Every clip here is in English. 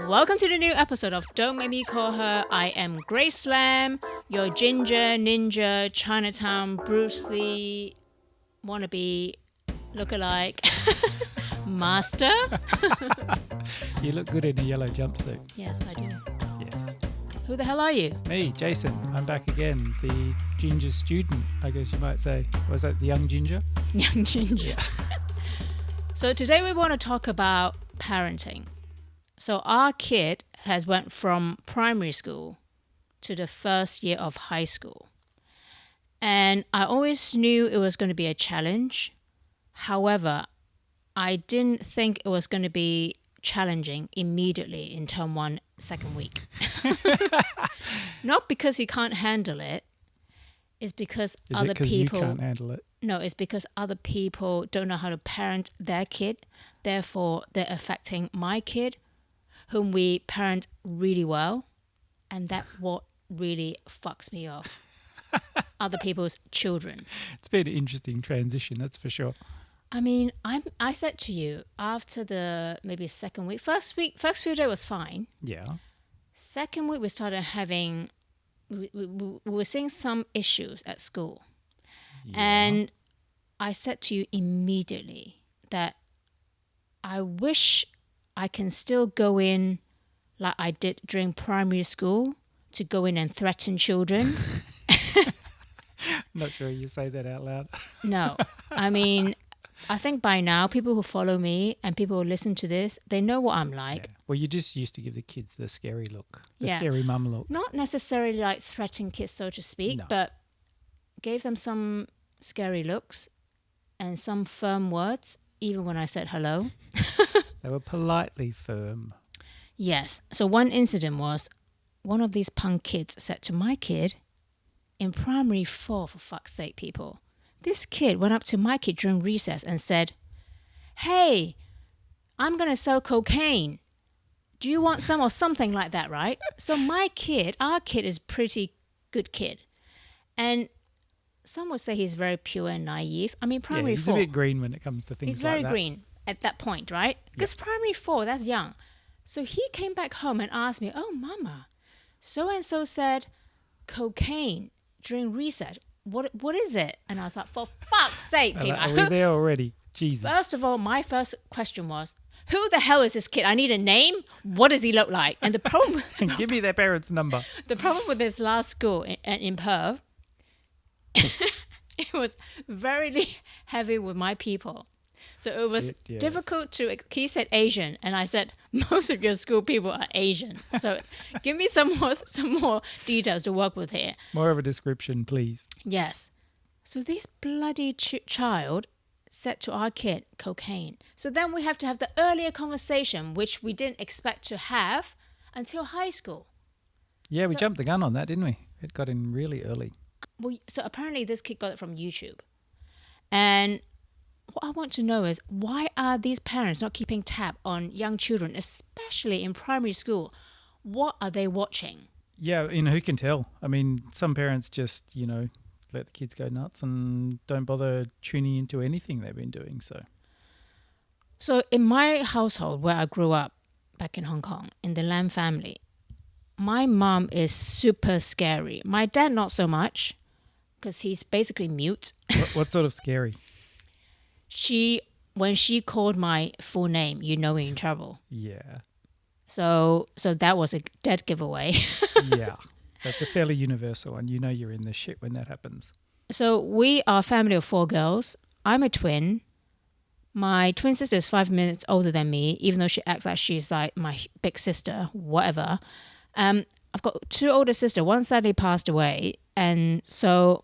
Welcome to the new episode of Don't Make Me Call Her. I am Grace Lam, your ginger, ninja, Chinatown, Bruce Lee, wannabe, lookalike, master. You look good in a yellow jumpsuit. Yes, I do. Yes. Who the hell are you? Me, Jason. I'm back again. The ginger student, I guess you might say. Was that the young ginger? Young ginger. So today we want to talk about parenting. So our kid has went from primary school to the first year of high school. And I always knew it was going to be a challenge. However, I didn't think it was going to be challenging immediately in term 1, second week. Not because he can't handle it. It's because Is other it 'cause people... you can't handle it? No, it's because other people don't know how to parent their kid. Therefore, they're affecting my kid, whom we parent really well. And that's what really fucks me off. Other people's children. It's been an interesting transition, that's for sure. I mean, I said to you, after the maybe second week, first few days was fine. Yeah. Second week, we started having, we were seeing some issues at school. Yeah. And I said to you immediately that I wish I can still go in like I did during primary school to go in and threaten children. Not sure you say that out loud. No, I mean, I think by now people who follow me and people who listen to this, they know what I'm like. Yeah. Well, you just used to give the kids the scary look, the Yeah. scary mum look. Not necessarily like threaten kids, so to speak, No. but gave them some scary looks and some firm words, even when I said hello. They were politely firm. Yes. So one incident was one of these punk kids said to my kid in primary 4, for fuck's sake, people. This kid went up to my kid during recess and said, "Hey, I'm going to sell cocaine. Do you want some?" or something like that, right? So my kid, our kid is pretty good kid. And some would say he's very pure and naive. I mean, primary Yeah, he's 4. a bit green when it comes to things He's like very that. green at that point, right? Because primary 4, that's young. So he came back home and asked me, "Oh, mama, so-and-so said cocaine during recess. What is it?" And I was like, for fuck's sake, people. Are we there already? Jesus. First of all, my first question was, who the hell is this kid? I need a name. What does he look like? And the problem, Give me their parents' number. the problem with this last school in Perth, it was very heavy with my people. So it was Yes. difficult to, he said Asian, and I said, most of your school people are Asian. So give me some more details to work with here. More of a description, please. Yes. So this bloody child said to our kid, cocaine. So then we have to have the earlier conversation, which we didn't expect to have until high school. Yeah, we So- jumped the gun on that, didn't we? It got in really early. Well, so apparently this kid got it from YouTube. And what I want to know is, why are these parents not keeping tab on young children, especially in primary school? What are they watching? Yeah, who can tell? I mean, some parents just, let the kids go nuts and don't bother tuning into anything they've been doing. So in my household where I grew up back in Hong Kong, in the Lam family, my mom is super scary. My dad, not so much, because he's basically mute. What sort of scary? When she called my full name, you know we're in trouble. Yeah. So that was a dead giveaway. Yeah. That's a fairly universal one. You know you're in the shit when that happens. So we are a family of 4 girls. I'm a twin. My twin sister is 5 minutes older than me, even though she acts like she's like my big sister, whatever. I've got 2 older sisters. One sadly passed away. And so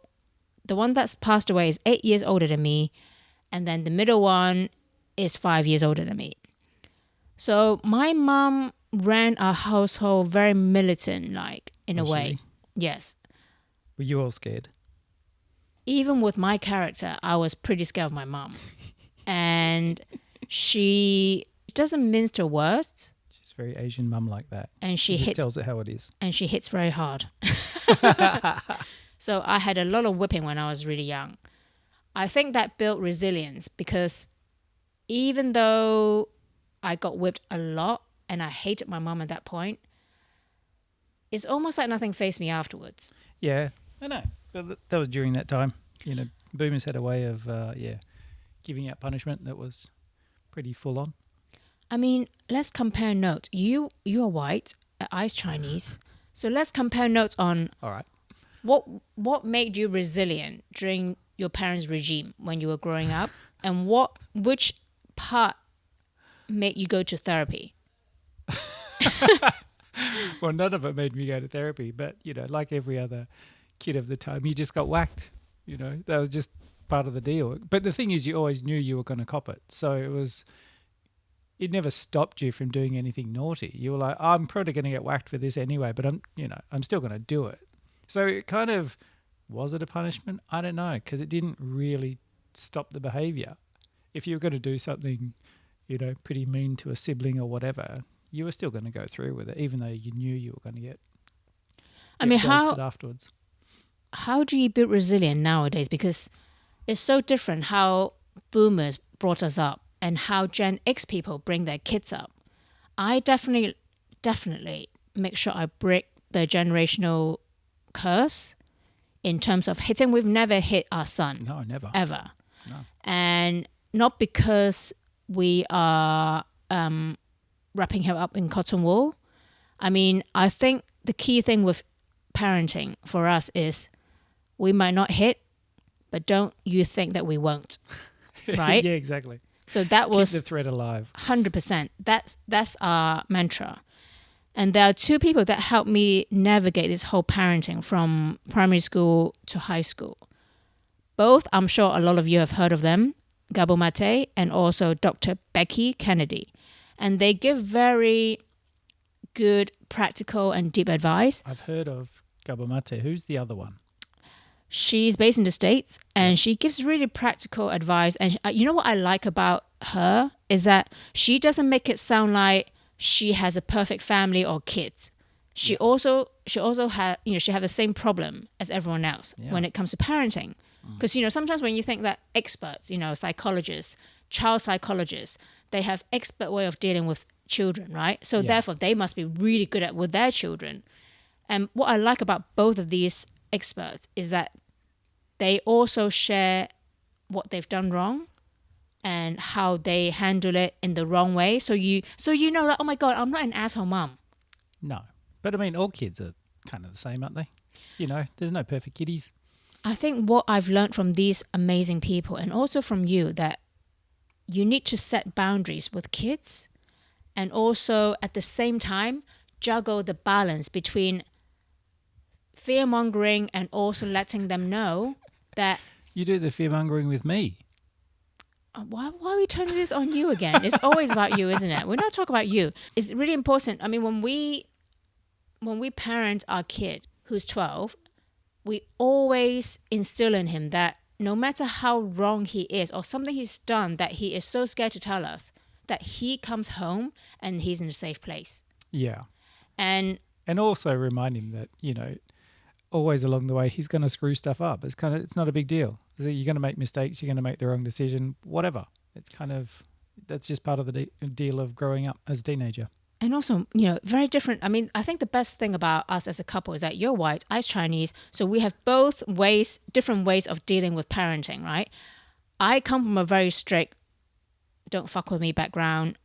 the one that's passed away is 8 years older than me. And then the middle one is 5 years older than me. So my mom ran our household very militant-like in a Was way. she? Yes. Were you all scared? Even with my character, I was pretty scared of my mom. And she doesn't mince her words. She's very Asian mum like that. And she just hits tells it how it is. and she hits very hard. So I had a lot of whipping when I was really young. I think that built resilience because even though I got whipped a lot and I hated my mom at that point, it's almost like nothing faced me afterwards. Yeah, I know. But that was during that time. Boomers had a way of, giving out punishment that was pretty full on. I mean, let's compare notes. You are white, I's Chinese. So let's compare notes on All right. what made you resilient during your parents' regime when you were growing up, and which part made you go to therapy? Well, none of it made me go to therapy, but, like every other kid of the time, you just got whacked. That was just part of the deal. But the thing is, you always knew you were going to cop it. So it never stopped you from doing anything naughty. You were like, I'm probably going to get whacked for this anyway, but I'm still going to do it. So it kind of, was it a punishment? I don't know, because it didn't really stop the behavior. If you were going to do something, pretty mean to a sibling or whatever, you were still going to go through with it, even though you knew you were going to get belted afterwards. How do you build resilience nowadays? Because it's so different how boomers brought us up and how Gen X people bring their kids up. I definitely make sure I break the generational curse in terms of hitting. We've never hit our son. No, never. Ever. No. And not because we are wrapping him up in cotton wool. I mean, I think the key thing with parenting for us is we might not hit, but don't you think that we won't, right? Yeah, exactly. So that was keep the thread alive. 100%. That's our mantra. And there are two people that helped me navigate this whole parenting from primary school to high school. Both, I'm sure a lot of you have heard of them, Gabor and also Dr. Becky Kennedy. And they give very good, practical, and deep advice. I've heard of Gabor. Who's the other one? She's based in the States, and she gives really practical advice. And you know what I like about her is that she doesn't make it sound like she has a perfect family or kids. She also has, she has the same problem as everyone else when it comes to parenting. Because, sometimes when you think that experts, psychologists, child psychologists, they have expert way of dealing with children, right? So therefore they must be really good at with their children. And what I like about both of these experts is that they also share what they've done wrong and how they handle it in the wrong way. So you know that, oh my God, I'm not an asshole mom. No. But I mean, all kids are kind of the same, aren't they? There's no perfect kiddies. I think what I've learned from these amazing people and also from you, that you need to set boundaries with kids and also at the same time juggle the balance between fear-mongering and also letting them know that... You do the fear-mongering with me. Why are we turning this on you again? It's always about you, isn't it? We're not talking about you. It's really important. I mean, when we parent our kid who's 12, we always instill in him that no matter how wrong he is or something he's done that he is so scared to tell us, that he comes home and he's in a safe place. Yeah. And also remind him that, always along the way, he's going to screw stuff up. It's not a big deal. You're going to make mistakes. You're going to make the wrong decision, whatever. That's just part of the deal of growing up as a teenager. And also, very different. I mean, I think the best thing about us as a couple is that you're white, I'm Chinese. So we have both different ways of dealing with parenting, right? I come from a very strict, don't fuck with me background.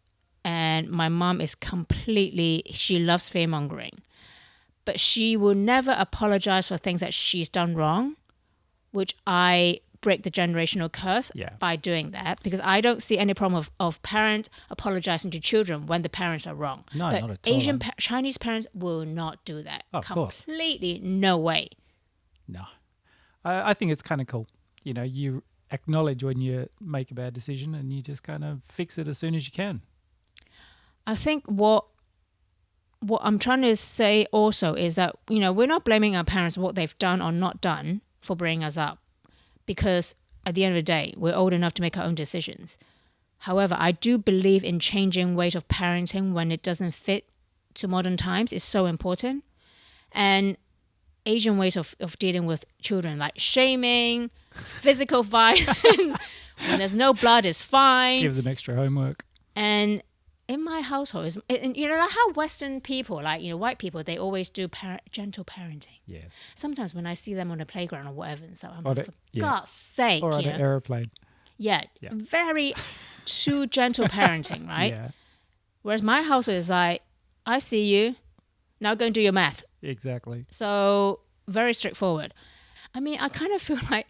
And my mom is she loves fear-mongering. But she will never apologize for things that she's done wrong, which I break the generational curse by doing that, because I don't see any problem of parents apologizing to children when the parents are wrong. No, but not at all. Chinese parents will not do that. Of course. Completely no way. No. I think it's kind of cool. You acknowledge when you make a bad decision and you just kind of fix it as soon as you can. I think what I'm trying to say also is that, we're not blaming our parents what they've done or not done for bringing us up, because at the end of the day, we're old enough to make our own decisions. However, I do believe in changing ways of parenting when it doesn't fit to modern times is so important. And Asian ways of dealing with children, like shaming, physical violence, when there's no blood is fine. Give them extra homework. And in my household, and you know, like how Western people, like, you know, white people, they always do gentle parenting. Yes. Sometimes when I see them on the playground or whatever, and so I'm Or like, for God's sake, Or on you an know? aeroplane. Yeah, very too gentle parenting, right? Yeah, Whereas my household is like, I see you, now go and do your math. exactly. So very straightforward. I mean, I kind of feel like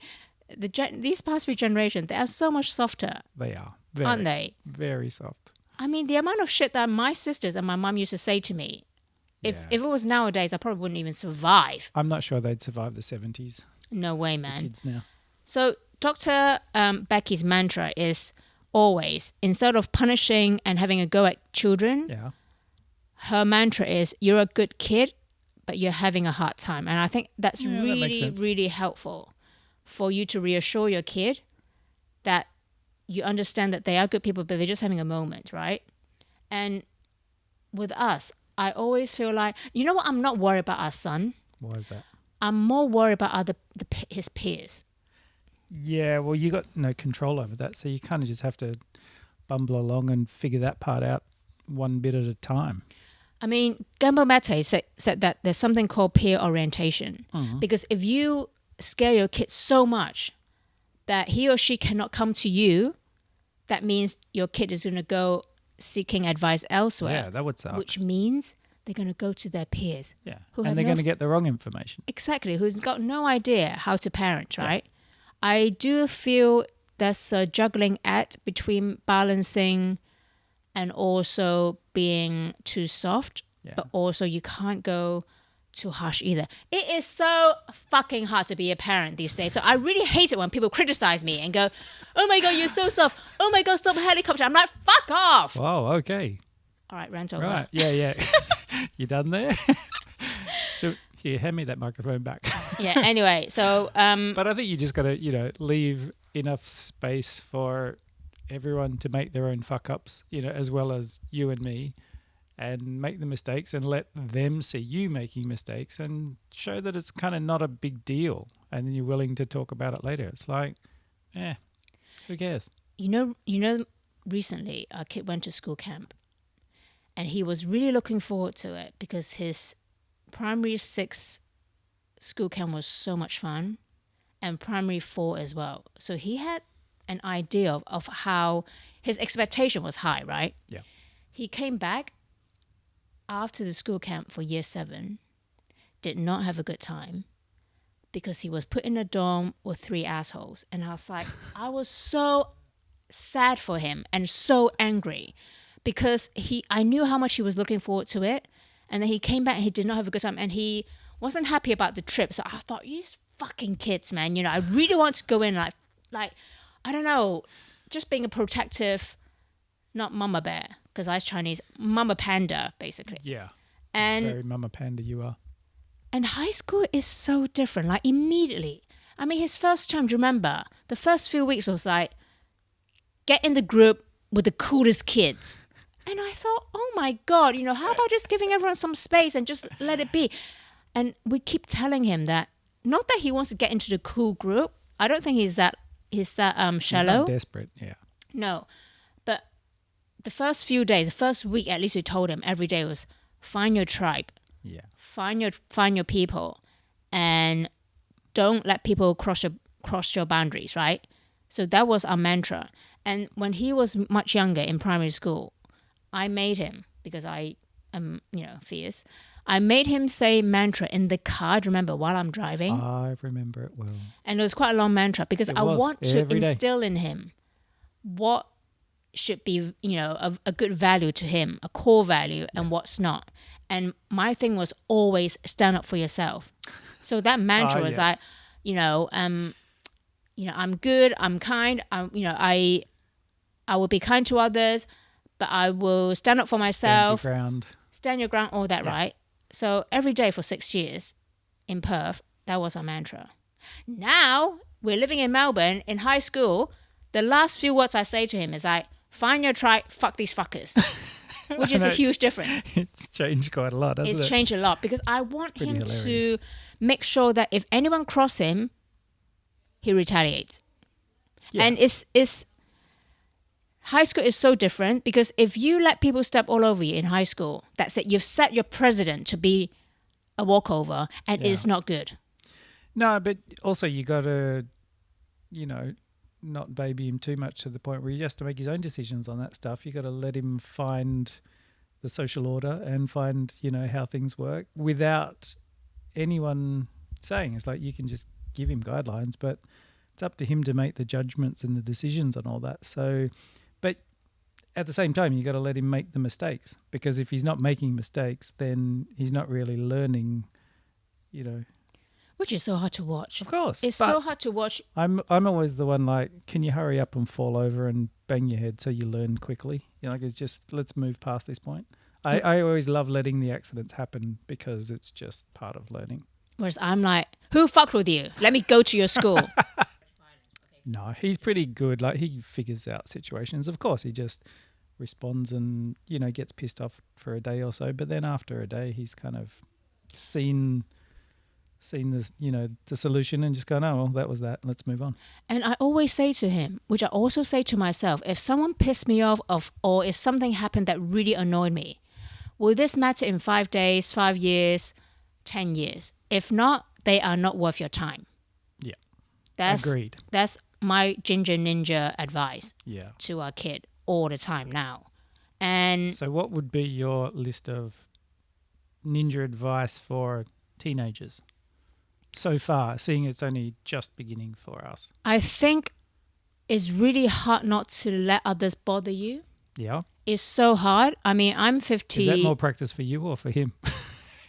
these past few generations, they are so much softer, They are. aren't they? Very soft. I mean, the amount of shit that my sisters and my mum used to say to me, if it was nowadays, I probably wouldn't even survive. I'm not sure they'd survive the 70s. No way, The man. kids now. So Dr. Becky's mantra is always, instead of punishing and having a go at children, Yeah. her mantra is, you're a good kid, but you're having a hard time. And I think that's Yeah, that makes really, sense. really helpful for you to reassure your kid that you understand that they are good people, but they're just having a moment, right? And with us, I always feel like, you know what? I'm not worried about our son. Why is that? I'm more worried about his peers. Yeah, well, you got no control over that, so you kind of just have to bumble along and figure that part out one bit at a time. I mean, Gabor said that there's something called peer orientation. Because if you scare your kid so much that he or she cannot come to you, that means your kid is going to go seeking advice elsewhere. Yeah, that would suck. Which means they're going to go to their peers. Yeah, who and have they're no going to get the wrong information. Exactly, who's got no idea how to parent, right? I do feel there's a juggling act between balancing and also being too soft, but also you can't go too harsh either. It is so fucking hard to be a parent these days. So I really hate it when people criticize me and go, oh my God, you're so soft. Oh my God, stop helicopter. I'm like, fuck off. Oh, okay. All right, rant over. Right. Yeah. You done there? So, here, hand me that microphone back. Yeah, anyway, so... But I think you just got to, leave enough space for everyone to make their own fuck-ups, as well as you and me, and make the mistakes and let them see you making mistakes and show that it's kind of not a big deal. And then you're willing to talk about it later. It's like, who cares? You know, recently our kid went to school camp and he was really looking forward to it because his primary 6 school camp was so much fun and primary 4 as well. So he had an idea of how his expectation was high, right? Yeah. He came back after the school camp for year 7, did not have a good time because he was put in a dorm with 3 assholes. And I was like, I was so sad for him and so angry because I knew how much he was looking forward to it. And then he came back and he did not have a good time and he wasn't happy about the trip. So I thought, you fucking kids, man, I really want to go in like, I don't know, just being a protective, not mama bear, because I was Chinese, mama panda, basically. Yeah. And very mama panda you are. And high school is so different, like immediately. I mean, his first term, do you remember? The first few weeks was like, get in the group with the coolest kids. And I thought, oh my God, how about just giving everyone some space and just let it be? And we keep telling him that, not that he wants to get into the cool group. I don't think he's that shallow. He's not desperate, yeah. No. But the first few days, the first week at least, we told him every day was find your tribe. Yeah. Find your people and don't let people cross your boundaries, right? So that was our mantra. And when he was much younger in primary school, I made him, because I am, fierce, I made him say mantra in the car, do you remember, while I'm driving. I remember it well. And it was quite a long mantra because I want to instill in him what should be, a good value to him, a core value, and what's not. And my thing was always stand up for yourself. So that mantra was like, I'm good, I'm kind, I will be kind to others, but I will stand up for myself. Stand your ground, all that, right? So every day for 6 years in Perth, that was our mantra. Now we're living in Melbourne in high school. The last few words I say to him is like, find your tribe, fuck these fuckers. Which is a huge difference. It's changed quite a lot, hasn't it? It's changed a lot because I want him hilarious. to make sure that if anyone cross him, he retaliates. Yeah. And it's high school is so different because if you let people step all over you in high school, that's it. You've set your president to be a walkover, and Yeah. it's not good. No, but also you got to, you know, not baby him too much to the point where he has to make his own decisions on that stuff. You got to let him find the social order and find, you know, how things work without anyone saying. It's like you can just give him guidelines, but it's up to him to make the judgments and the decisions on all that. So, but at the same time, you got to let him make the mistakes, because if he's not making mistakes, then he's not really learning, you know. Which is so hard to watch. Of course. It's but so hard to watch. I'm always the one like, can you hurry up and fall over and bang your head so you learn quickly? You know, like it's just, let's move past this point. I always love letting the accidents happen because it's just part of learning. Whereas I'm like, who fucked with you? Let me go to your school. No, he's pretty good. Like, he figures out situations. Of course, he just responds and, you know, gets pissed off for a day or so. But then after a day, he's kind of seen the, you know, the solution and just gone, oh, well, that was that. Let's move on. And I always say to him, which I also say to myself, if someone pissed me off or if something happened that really annoyed me, will this matter in 5 days, 5 years, 10 years? If not, they are not worth your time. Yeah. Agreed. That's my ginger ninja advice Yeah. to our kid all the time now. And so what would be your list of ninja advice for teenagers so far, seeing it's only just beginning for us? I think it's really hard not to let others bother you. Yeah. It's so hard. I mean, I'm 50. Is that more practice for you or for him?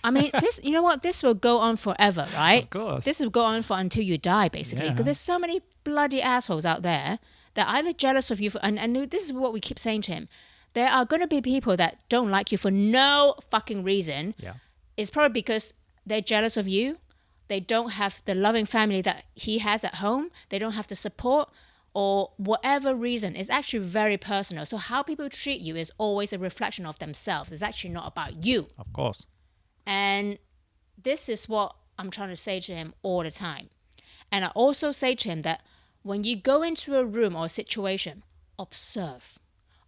I mean, this, you know what? This will go on forever, right? Of course. This will go on for until you die, basically. Because there's so many bloody assholes out there that are either jealous of you for, and this is what we keep saying to him. There are going to be people that don't like you for no fucking reason. Yeah. It's probably because they're jealous of you. They don't have the loving family that he has at home. They don't have the support, or whatever reason. It's actually very personal. So how people treat you is always a reflection of themselves. It's actually not about you. Of course. And this is what I'm trying to say to him all the time. And I also say to him that when you go into a room or a situation, observe.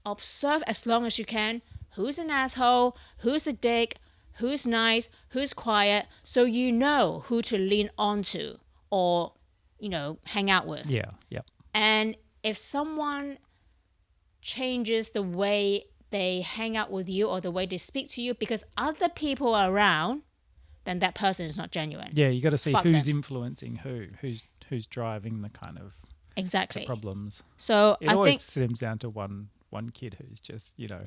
Observe as long as you can. Who's an asshole? Who's a dick? Who's nice? Who's quiet? So you know who to lean onto or, you know, hang out with. Yeah. Yep. And if someone changes the way they hang out with you or the way they speak to you because other people are around, then that person is not genuine. Yeah, you got to see Fuck who's them. influencing who's driving the kind of Exactly. the problems. So It I always think stems down to one kid who's just, you know,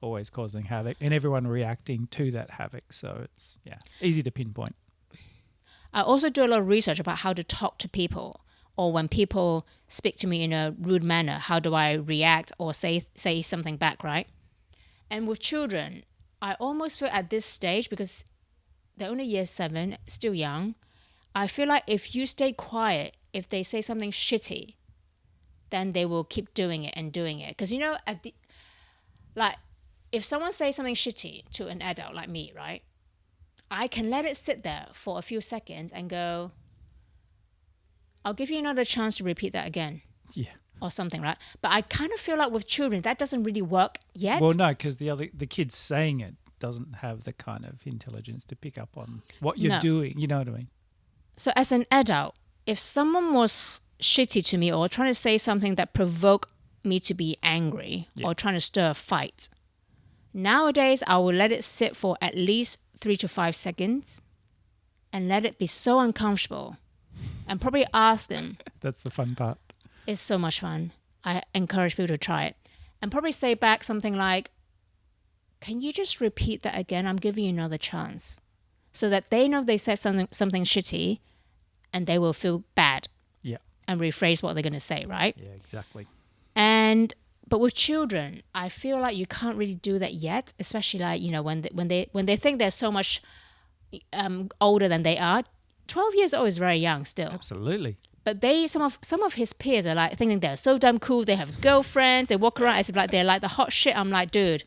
always causing havoc and everyone reacting to that havoc. So it's, yeah, easy to pinpoint. I also do a lot of research about how to talk to people, or when people speak to me in a rude manner, how do I react or say something back, right? And with children, I almost feel at this stage, because they're only year 7, still young, I feel like if you stay quiet, if they say something shitty, then they will keep doing it and doing it. Because, you know, if someone says something shitty to an adult like me, right, I can let it sit there for a few seconds and go, I'll give you another chance to repeat that again. Yeah. Or something, right? But I kind of feel like with children, that doesn't really work yet. Well, no, because the kid saying it doesn't have the kind of intelligence to pick up on what you're doing. You know what I mean? So as an adult, if someone was shitty to me or trying to say something that provoked me to be angry or trying to stir a fight, nowadays I will let it sit for at least 3 to 5 seconds and let it be so uncomfortable and probably ask them. That's the fun part. It's so much fun. I encourage people to try it. And probably say back something like, can you just repeat that again? I'm giving you another chance. So that they know they said something shitty and they will feel bad. Yeah. And rephrase what they're going to say, right? Yeah, exactly. But with children, I feel like you can't really do that yet, especially like, you know, when they think they're so much older than they are. 12 years old is very young still. Absolutely. But some of his peers are like thinking they're so damn cool. They have girlfriends. They walk around as if like they're like the hot shit. I'm like, dude,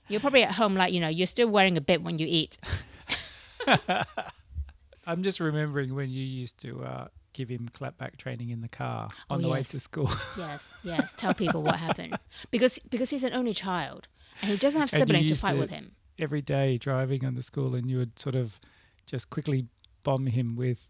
you're probably at home like, you know, you're still wearing a bib when you eat. I'm just remembering when you used to give him clapback training in the car on the way yes. to school. Yes. Tell people what happened. Because he's an only child and he doesn't have And you siblings to used fight to- with him. Every day driving on the school, and you would sort of just quickly bomb him with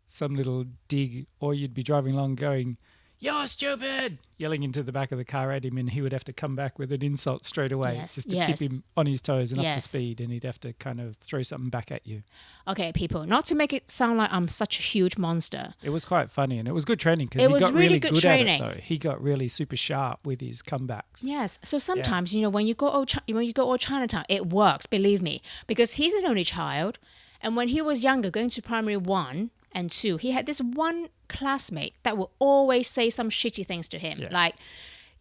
some little dig, or you'd be driving along going, "You're stupid," yelling into the back of the car at him, and he would have to come back with an insult straight away Yes, just to yes. keep him on his toes and up to Yes. speed, and he'd have to kind of throw something back at you. Okay, people, not to make it sound like I'm such a huge monster. It was quite funny, and it was good training because It he was got really really good good training. at it, though. He got really super sharp with his comebacks. Yes. So sometimes, when you go old Chinatown, it works, believe me, because he's an only child. And when he was younger, going to primary 1 and 2, he had this one classmate that would always say some shitty things to him. Yeah. Like,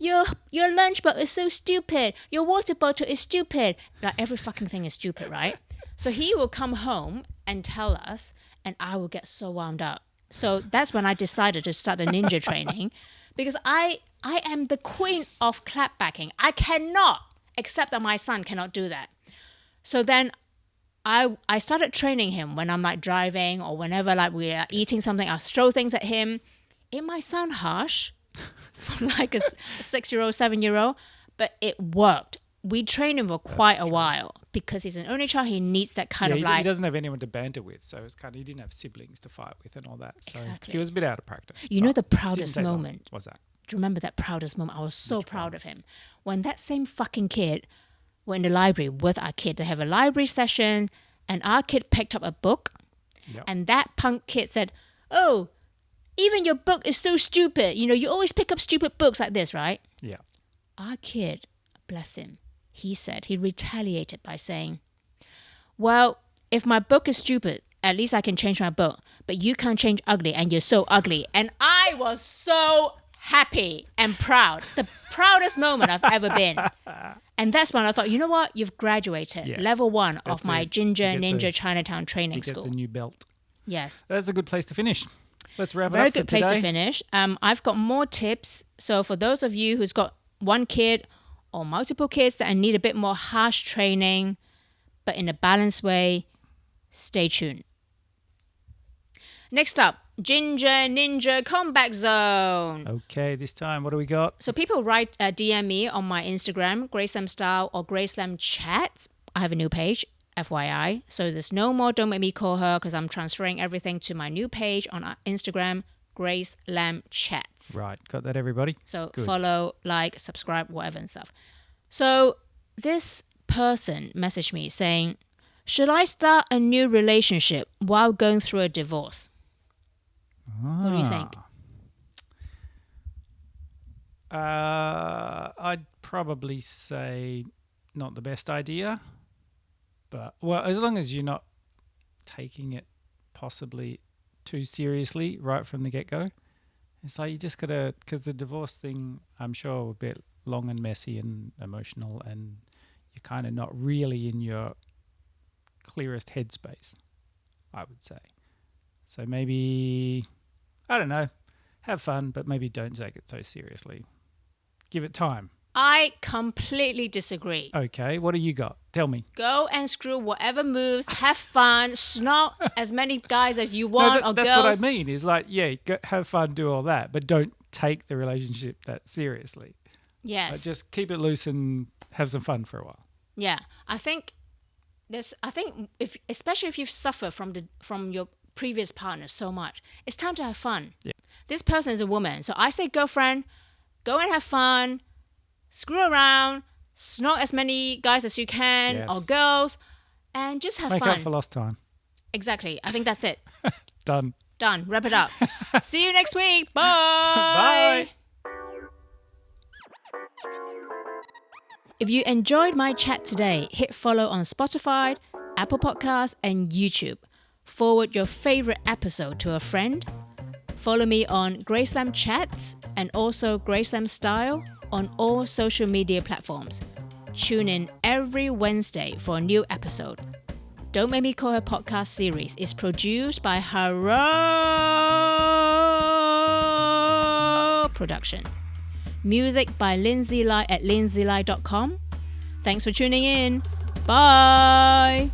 your lunchbox is so stupid. Your water bottle is stupid. Like, every fucking thing is stupid, right? So he will come home and tell us, and I will get so wound up. So that's when I decided to start the ninja training, because I am the queen of clapbacking. I cannot accept that my son cannot do that. So then I started training him when I'm like driving or whenever like we are eating something, I'll throw things at him. It might sound harsh for like a 6-year-old, 7-year-old, but it worked. We trained him for quite a while because he's an only child. He needs that kind of he like... doesn't have anyone to banter with, so it's kind of, he didn't have siblings to fight with and all that. So Exactly. he was a bit out of practice. You know but the didn't proudest take long. moment? What's that? Do you remember that proudest moment? I was so proud of him. When that same fucking kid were in the library with our kid. They have a library session and our kid picked up a book. Yep. And that punk kid said, "Oh, even your book is so stupid. You always pick up stupid books like this, right?" Yeah. Our kid, bless him, he retaliated by saying, "Well, if my book is stupid, at least I can change my book. But you can't change ugly and you're so ugly." And I was so happy and proud. The proudest moment I've ever been. And that's when I thought, you know what? You've graduated. Yes. Level 1 of That's my it. Ginger He gets Ninja Chinatown He training gets school. a new belt. Yes. That's a good place to finish. Let's wrap it Very up for good place today. to finish. I've got more tips. So for those of you who's got one kid or multiple kids that need a bit more harsh training, but in a balanced way, stay tuned. Next up, Ginger Ninja Combat Zone. Okay, this time, what do we got? So people write DM me on my Instagram, Grace Lam Style or Grace Lam Chat. I have a new page, FYI. So there's no more Don't Make Me Call Her because I'm transferring everything to my new page on Instagram, Grace Lam Chats. Right, got that, everybody? So Good. follow, like, subscribe, whatever and stuff. So this person messaged me saying, should I start a new relationship while going through a divorce? What do you think? I'd probably say not the best idea, but well, as long as you're not taking it possibly too seriously right from the get-go. It's like you just gotta, because the divorce thing, I'm sure, will be long and messy and emotional, and you're kind of not really in your clearest headspace, I would say. So maybe, I don't know, have fun, but maybe don't take it so seriously. Give it time. I completely disagree. Okay, what do you got? Tell me. Go and screw whatever moves, have fun, snort as many guys as you want or that's girls. what I mean. Is like, yeah, have fun, do all that, but don't take the relationship that seriously. Yes. Like, just keep it loose and have some fun for a while. Yeah. I think especially if you've suffered from your previous partner so much, it's time to have fun. Yeah. This person is a woman. So I say, girlfriend, go and have fun, screw around, snort as many guys as you can Yes. or girls, and just have Make fun. up for lost time. Exactly. I think that's it. Done. Done. Wrap it up. See you next week. Bye. Bye. If you enjoyed my chat today, hit follow on Spotify, Apple Podcasts, and YouTube. Forward your favorite episode to a friend. Follow me on Grace Lam Chats and also Grace Lam Style on all social media platforms. Tune in every Wednesday for a new episode. Don't Make Me Call Her podcast series is produced by Haro Production. Music by Lindsay Lai at lindsayli.com. Thanks for tuning in. Bye.